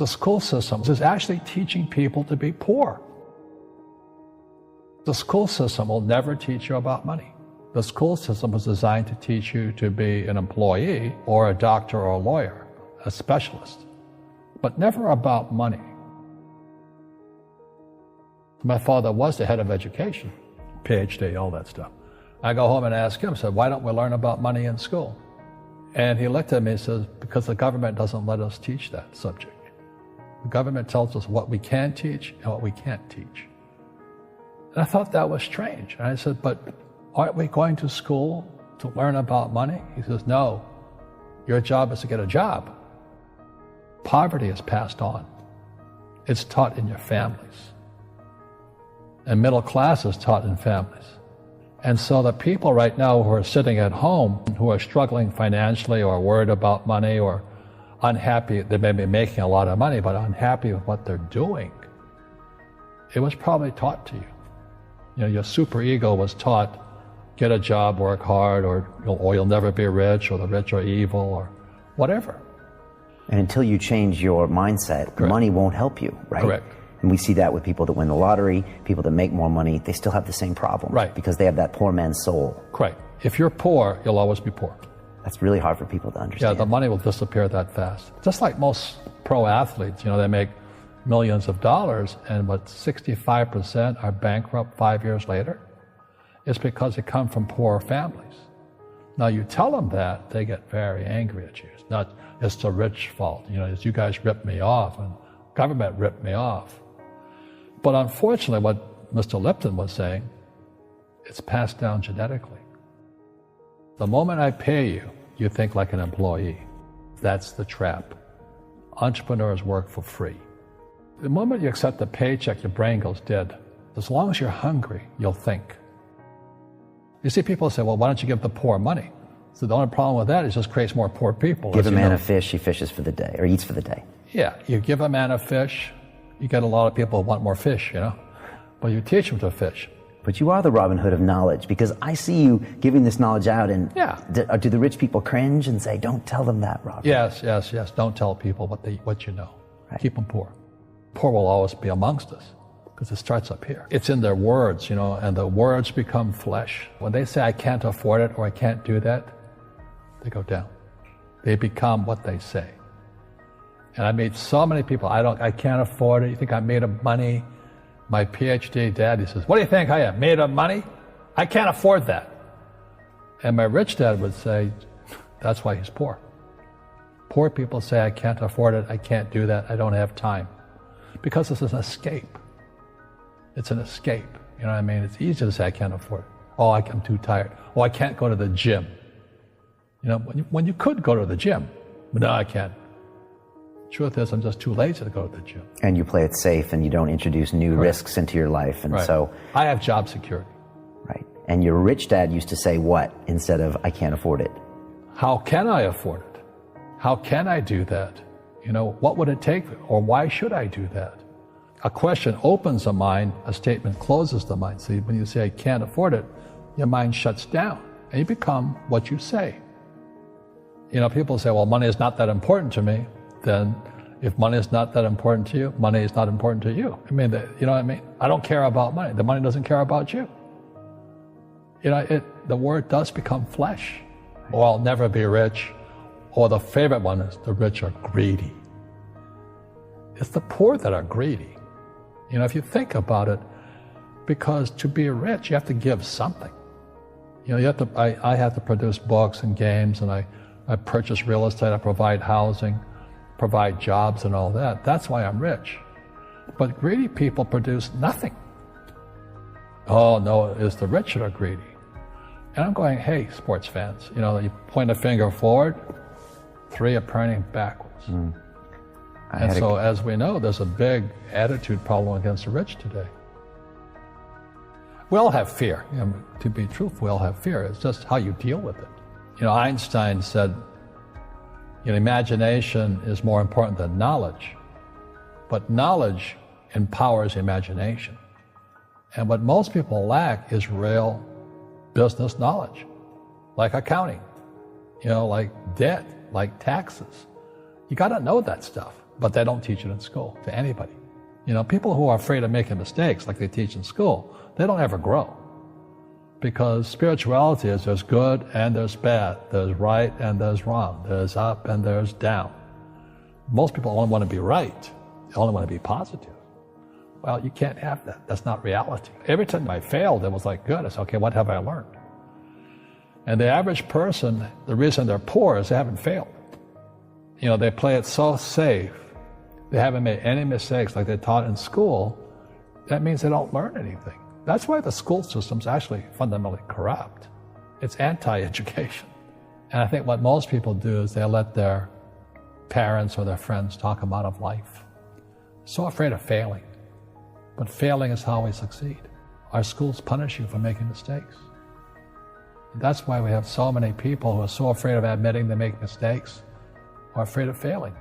The school system is actually teaching people to be poor. The school system will never teach you about money. The school system was designed to teach you to be an employee or a doctor or a lawyer, a specialist, but never about money. My father was the head of education, PhD, all that stuff. I go home and ask him, said, why don't we learn about money in school? And he looked at me and says, because the government doesn't let us teach that subject. The government tells us what we can teach and what we can't teach. And I thought that was strange. And I said, but aren't we going to school to learn about money? He says, no, your job is to get a job. Poverty is passed on. It's taught in your families. And middle class is taught in families. And so the people right now who are sitting at home, who are struggling financially or worried about money or unhappy, they may be making a lot of money, but unhappy with what they're doing, it was probably taught to you. You know, your superego was taught, get a job, work hard, or you'll never be rich, or the rich are evil, or whatever. And until you change your mindset, Correct. Money won't help you, right? Correct. And we see that with people that win the lottery, people that make more money, they still have the same problem. Right. Because they have that poor man's soul. Right. If you're poor, you'll always be poor. That's really hard for people to understand. Yeah, the money will disappear that fast. Just like most pro athletes, they make millions of dollars, and 65% are bankrupt 5 years later. It's because they come from poor families. Now you tell them that, they get very angry at you. It's not, it's the rich fault. It's you guys ripped me off, and government ripped me off. But unfortunately, what Mr. Lipton was saying, it's passed down genetically. The moment I pay you, you think like an employee. That's the trap. Entrepreneurs work for free. The moment you accept a paycheck, your brain goes dead. As long as you're hungry, you'll think. You see people say, well, why don't you give the poor money? So the only problem with that is it just creates more poor people. Give a man a fish, he fishes for the day, or eats for the day. Yeah, you give a man a fish, you get a lot of people who want more fish, But you teach them to fish. But you are the Robin Hood of knowledge, because I see you giving this knowledge out, and do the rich people cringe and say, don't tell them that, Robin? Yes. Don't tell people what you know. Right. Keep them poor. Poor will always be amongst us, because it starts up here. It's in their words, and the words become flesh. When they say, I can't afford it, or I can't do that, they go down. They become what they say. And I meet so many people, I can't afford it. You think I'm made of money? My PhD dad, he says, what do you think I am, made of money? I can't afford that. And my rich dad would say, that's why he's poor. Poor people say, I can't afford it, I can't do that, I don't have time. Because it's an escape. It's an escape. You know what I mean? It's easy to say, I can't afford it. Oh, I'm too tired. Oh, I can't go to the gym. When you could go to the gym, but no, I can't. Truth is, I'm just too lazy to go to the gym. And you play it safe, and you don't introduce new risks into your life, and so... I have job security. Right. And your rich dad used to say what instead of, I can't afford it? How can I afford it? How can I do that? What would it take, or why should I do that? A question opens the mind, a statement closes the mind. See, when you say, I can't afford it, your mind shuts down, and you become what you say. People say, well, money is not that important to me. Then if money is not that important to you, money is not important to you. You know what I mean? I don't care about money. The money doesn't care about you. The word does become flesh. Or I'll never be rich. Or the favorite one is the rich are greedy. It's the poor that are greedy. If you think about it, because to be rich, you have to give something. I have to produce books and games, and I purchase real estate, I provide housing, provide jobs and all that. That's why I'm rich. But greedy people produce nothing. Oh no, it's the rich that are greedy. And I'm going, hey, sports fans, you point a finger forward, 3 are pointing backwards. And so as we know, there's a big attitude problem against the rich today. We all have fear. To be truthful, we all have fear. It's just how you deal with it. Einstein said, imagination is more important than knowledge, but knowledge empowers imagination. And what most people lack is real business knowledge, like accounting, like debt, like taxes. You got to know that stuff. but they don't teach it in school to anybody. You know, people who are afraid of making mistakes like they teach in school, they don't ever grow. Because spirituality is there's good and there's bad, there's right and there's wrong, there's up and there's down. Most people only want to be right, they only want to be positive. Well, you can't have that. That's not reality. Every time I failed, it was like, good. I said, okay, what have I learned? And the average person, the reason they're poor is they haven't failed. You know, they play it so safe. They haven't made any mistakes like they taught in school. That means they don't learn anything. That's why the school system's actually fundamentally corrupt. It's anti-education. And I think what most people do is they let their parents or their friends talk them out of life. So afraid of failing. But failing is how we succeed. Our schools punish you for making mistakes. And that's why we have so many people who are so afraid of admitting they make mistakes or afraid of failing.